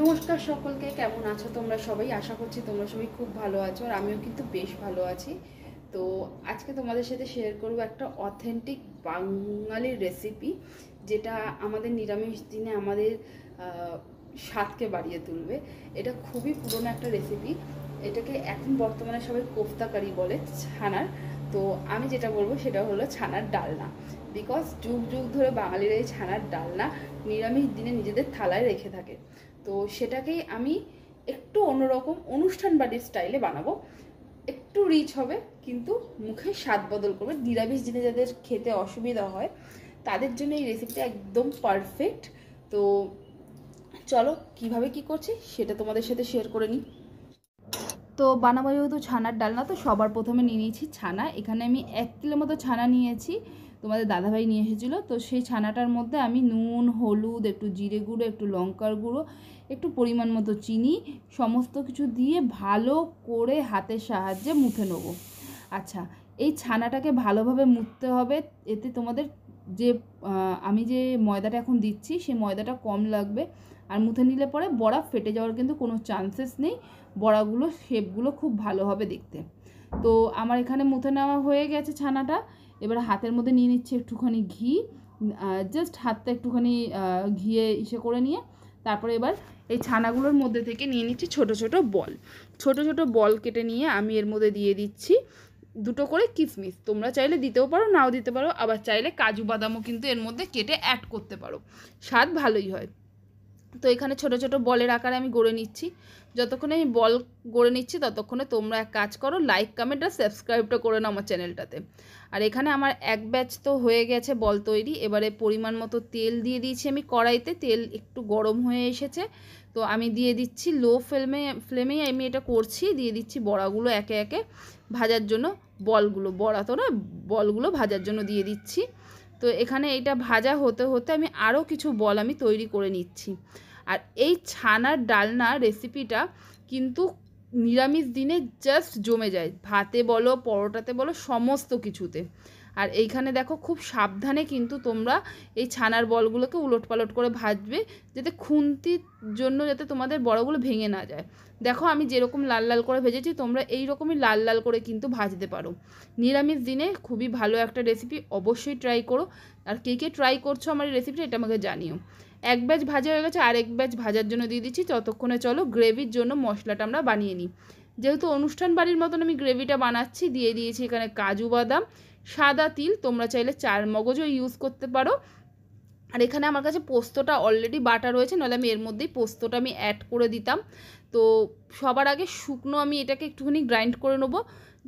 নমস্কার সকলকে, কেমন আছো তোমরা সবাই? আশা করছি তোমরা সবাই খুব ভালো আছো, আর আমিও কিন্তু বেশ ভালো আছি। তো আজকে তোমাদের সাথে শেয়ার করব একটা অথেন্টিক বাঙালির রেসিপি, যেটা আমাদের নিরামিষ দিনে আমাদের স্বাদকে বাড়িয়ে তুলবে। এটা খুবই পুরনো একটা রেসিপি। এটাকে এখন বর্তমানে সবাই কোফতা কারি বলে, ছানার। তো আমি যেটা বলবো সেটা হলো ছানার ডালনা। বিকজ যুগ যুগ ধরে বাঙালিরা এই ছানার ডালনা নিরামিষ দিনে নিজেদের থালায় রেখে থাকে। তো সেটাকেই আমি একটু অন্যরকম অনুষ্ঠান বাড়ির স্টাইলে বানাবো। একটু রিচ হবে, কিন্তু মুখে স্বাদ বদল করবে। নিরামিষ দিনে যাদের খেতে অসুবিধা হয় তাদের জন্য এই রেসিপিটা একদম পারফেক্ট। তো চলো কিভাবে কি করছি সেটা তোমাদের সাথে শেয়ার করে নিই। তো বানাবো যেহেতু ছানার ডালনা, তো সবার প্রথমে নিয়ে নিয়েছি ছানা। এখানে আমি 1 কিলো মতো ছানা নিয়েছি, তোমাদের দাদাভাই নিয়ে এসেছিলো। তো সেই ছানাটার মধ্যে আমি নুন, হলুদ, একটু জিরে গুঁড়ো, একটু লঙ্কার গুঁড়ো, একটু পরিমাণ মতো চিনি, সমস্ত কিছু দিয়ে ভালো করে হাতের সাহায্যে মুথে নেবো। আচ্ছা, এই ছানাটাকে ভালোভাবে মুথতে হবে। এতে তোমাদের যে আমি যে ময়দাটা এখন দিচ্ছি সেই ময়দাটা কম লাগবে। আর মুথে নিলে পরে বড়া ফেটে যাওয়ার কিন্তু কোনো চান্সেস নেই। বড়াগুলো শেপগুলো খুব ভালো হবে দেখতে। তো আমার এখানে মুথে নেওয়া হয়ে গেছে ছানাটা। এবার হাতের মধ্যে নিয়ে নিচ্ছি একটুখানি ঘি। জাস্ট হাতটা একটুখানি ঘিয়ে করে নিয়ে তারপরে এবার এই ছানাগুলোর মধ্যে থেকে নিয়ে নিচ্ছি ছোট ছোট বল। ছোট ছোট বল কেটে নিয়ে আমি এর মধ্যে দিয়ে দিচ্ছি 2টো করে কিশমিশ। তোমরা চাইলে দিতেও পারো, নাও দিতে পারো। আবার চাইলে কাজু বাদামও কিন্তু এর মধ্যে কেটে অ্যাড করতে পারো, স্বাদ ভালোই হয়। তো এখানে ছোট ছোট বলের আকারে আমি গড়ে নিচ্ছি। যতক্ষণে আমি বল গড়ে নিচ্ছি ততক্ষণে তোমরা এক কাজ করো, লাইক, কমেন্ট আর সাবস্ক্রাইবটা করে নাও আমার চ্যানেলটাতে। আর এখানে আমার এক ব্যাচ তো হয়ে গেছে বল তৈরি। এবারে পরিমাণ মতো তেল দিয়ে দিয়েছি আমি কড়াইতে। তেল একটু গরম হয়ে এসেছে, তো আমি দিয়ে দিচ্ছি লো ফ্লেমেই আমি এটা করছি। দিয়ে দিচ্ছি বড়াগুলো একে একে ভাজার জন্য। বড়া তো না, বলগুলো ভাজার জন্য দিয়ে দিচ্ছি। তো এখানে এইটা ভাজা হতে হতে আমি আরও কিছু বল আমি তৈরি করে নিচ্ছি। আর এই ছানার ডালনা রেসিপিটা কিন্তু নিরামিষ দিনে জাস্ট জমে যায়, ভাতে বলো, পরোটাতে বলো, সমস্ত কিছুতে। আর এইখানে দেখো খুব সাবধানে কিন্তু তোমরা এই ছানার বলগুলোকে উলটপালট করে ভাজবে, যাতে খুন্তির জন্য যাতে তোমাদের বড়গুলো ভেঙে না যায়। দেখো আমি যেরকম লাল লাল করে ভেজেছি, তোমরা এই রকমই লাল লাল করে কিন্তু ভাজতে পারো। নিরামিষ দিনে খুবই ভালো একটা রেসিপি, অবশ্যই ট্রাই করো। আর কে কে ট্রাই করছো আমার এই রেসিপিটা, এটা আমাকে জানিও। এক ব্যাচ ভাজা হয়ে গেছে, আর এক ব্যাচ ভাজার জন্য দিয়ে দিচ্ছি। ততক্ষণে চলো গ্রেভির জন্য মশলাটা আমরা বানিয়ে নিই। যেহেতু অনুষ্ঠান বাড়ির মতন আমি গ্রেভিটা বানাচ্ছি, দিয়ে দিয়েছি এখানে কাজু বাদাম, সাদা তিল, তোমরা চাইলে চার মগজও ইউজ করতে পারো। আর এখানে আমার কাছে পোস্তটা অলরেডি বাটা রয়েছে, নাহলে আমি এর মধ্যেই পোস্তটা আমি অ্যাড করে দিতাম। তো সবার আগে শুকনো আমি এটাকে একটুখানি গ্রাইন্ড করে নেবো,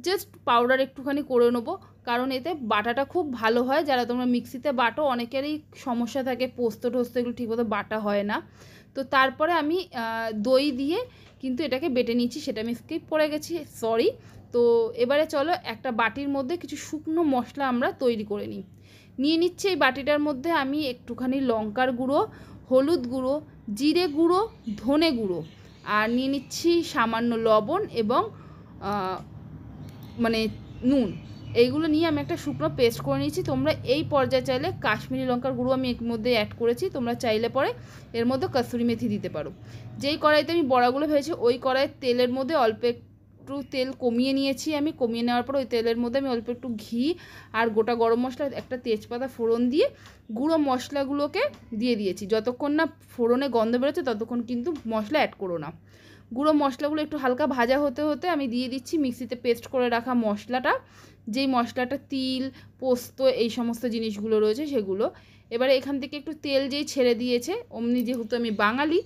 জাস্ট পাউডার একটুখানি করে নেবো, কারণ এতে বাটাটা খুব ভালো হয়। যারা তোমরা মিক্সিতে বাটো, অনেকেরই সমস্যা থাকে পোস্ত টোস্ত এগুলো ঠিকমতো বাটা হয় না। তো তারপরে আমি দই দিয়ে কিন্তু এটাকে বেটে নিচ্ছি, সেটা আমি স্কিপ করে গেছি, সরি। তো এবারে চলো একটা বাটির মধ্যে কিছু শুকনো মশলা আমরা তৈরি করে নিয়ে নিচ্ছি। এই বাটিটার মধ্যে আমি একটুখানি লঙ্কার গুঁড়ো, হলুদ গুঁড়ো, জিরে গুঁড়ো, ধনে গুঁড়ো, আর নিয়ে নিচ্ছি সামান্য লবণ এবং মানে নুন। এইগুলো নিয়ে আমি একটা শুকনো পেস্ট করে নিয়েছি। তোমরা এই পর্যায়ে চাইলে কাশ্মীরি লঙ্কার গুঁড়ো আমি এর মধ্যে অ্যাড করেছি, তোমরা চাইলে পরে এর মধ্যে কসুরি মেথি দিতে পারো। যেই কড়াইতে আমি বড়াগুলো ভেজেছি ওই কড়াইয়ের তেলের মধ্যে অল্প একটু তেল কমিয়ে নিয়েছি। আমি কমিয়ে নেওয়ার পর ওই তেলের মধ্যে আমি অল্প একটু ঘি আর গোটা গরম মশলা, একটা তেজপাতা ফোড়ন দিয়ে গুঁড়ো মশলাগুলোকে দিয়ে দিয়েছি। যতক্ষণ না ফোড়নে গন্ধ বেরোচ্ছে ততক্ষণ কিন্তু মশলা অ্যাড করো না। গুঁড়ো মশলাগুলো একটু হালকা ভাজা হতে হতে আমি দিয়ে দিচ্ছি মিক্সিতে পেস্ট করে রাখা মশলাটা, যেই মশলাটা তিল, পোস্ত, এই সমস্ত জিনিসগুলো রয়েছে সেগুলো। এবারে এখান থেকে একটু তেল যেই ছেড়ে দিয়েছে, অমনি যেহেতু আমি বাঙালি,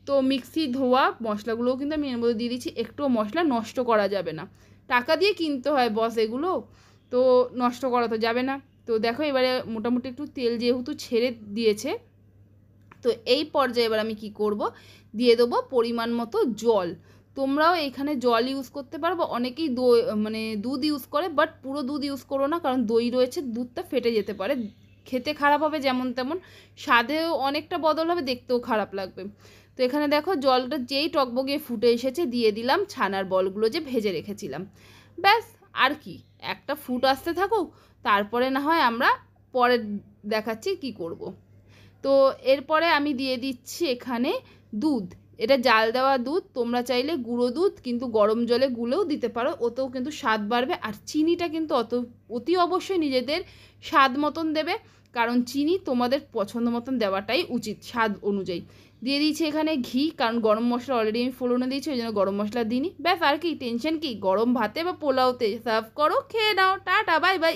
তো মিক্সি ধোয়া মশলাগুলোও কিন্তু আমি এর মধ্যে দিয়ে দিচ্ছি। একটুও মশলা নষ্ট করা যাবে না, টাকা দিয়ে কিনতে হয় বস এগুলো, তো নষ্ট করা তো যাবে না। তো দেখো এবারে মোটামুটি একটু তেল যেহেতু ছেড়ে দিয়েছে, তো এই পর্যায়ে এবার আমি কি করব, দিয়ে দেবো পরিমাণ মতো জল। তোমরাও এখানে জল ইউজ করতে পারবো। অনেকেই দই মানে দুধ ইউজ করে, বাট পুরো দুধ ইউজ করো না, কারণ দই রয়েছে, দুধটা ফেটে যেতে পারে, খেতে খারাপ হবে যেমন তেমন, স্বাদেও অনেকটা বদল হবে, দেখতেও খারাপ লাগবে। তো এখানে দেখো জলটা যেই টকবগিয়ে ফুটে এসেছে, দিয়ে দিলাম ছানার বলগুলো যে ভেজে রেখেছিলাম। ব্যাস, আর কি, একটা ফুট আসতে থাকুক, তারপরে না হয় আমরা পরে দেখাচ্ছি কি করব। তো এরপরে আমি দিয়ে দিচ্ছি এখানে দুধ। এটা জাল দেওয়া দুধ, তোমরা চাইলে গুঁড়ো দুধ কিন্তু গরম জলে গুলেও দিতে পারো, ওতেও কিন্তু স্বাদ বাড়বে। আর চিনিটা কিন্তু অতি অবশ্যই নিজেদের স্বাদ মতন দেবে, কারণ চিনি তোমাদের পছন্দ মতন দেওয়াটাই উচিত স্বাদ অনুযায়ী। দিয়ে দিয়েছি এখানে ঘি, কারণ গরম মশলা অলরেডি আমি ফোড়নে দিয়েছি, ওই জন্য গরম মশলা দিইনি। ব্যাস আর কি, টেনশন কি, গরম ভাতে বা পোলাওতে সার্ভ করো, খেয়ে নাও, টাটা বাই বাই।